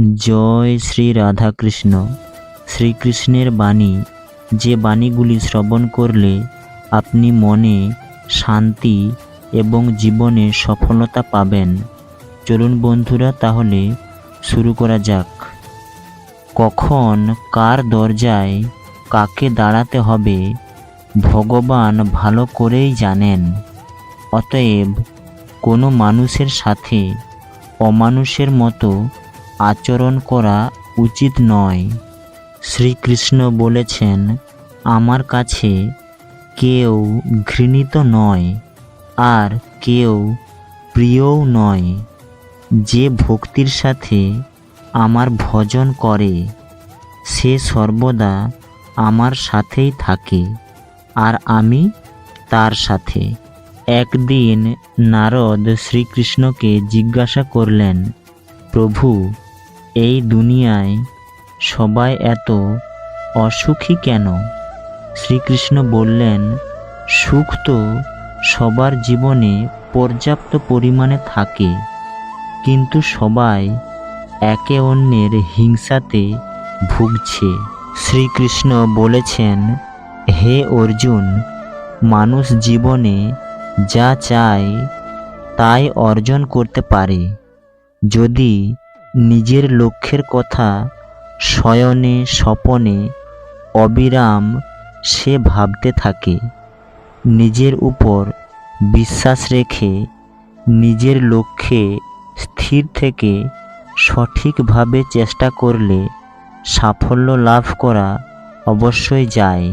জয় শ্রী রাধাকৃষ্ণ। শ্রীকৃষ্ণের বাণী, যে বাণীগুলি শ্রবণ করলে আপনি মনে শান্তি এবং জীবনে সফলতা পাবেন। চলুন বন্ধুরা, তাহলে শুরু করা যাক। কখন কার দরজায় কাকে দাঁড়াতে হবে ভগবান ভালো করেই জানেন। অতএব কোনো মানুষের সাথে অমানুষের মতো আচরণ করা উচিত নয়। শ্রীকৃষ্ণ বলেছেন, আমার কাছে কেউ ঘৃণিত নয় আর কেউ প্রিয়ও নয়। যে ভক্তির সাথে আমার ভজন করে সে সর্বদা আমার সাথেই থাকে আর আমি তার সাথে। একদিন নারদ শ্রীকৃষ্ণকে জিজ্ঞাসা করলেন, প্রভু, এই দুনিয়ায় সবাই এত অসুখী কেন? শ্রীকৃষ্ণ বললেন, সুখ তো সবার জীবনে পর্যাপ্ত পরিমাণে থাকে, কিন্তু সবাই একে অন্যের হিংসাতে ভুগছে। শ্রীকৃষ্ণ বলেছেন, হে অর্জুন, মানুষ জীবনে যা চায় তাই অর্জন করতে পারে যদি নিজের লক্ষ্যের কথা শয়নে স্বপনে অবিরাম সে ভাবতে থাকে। নিজের উপর বিশ্বাস রেখে নিজের লক্ষ্যে স্থির থেকে সঠিকভাবে চেষ্টা করলে সাফল্য লাভ করা অবশ্যই যায়।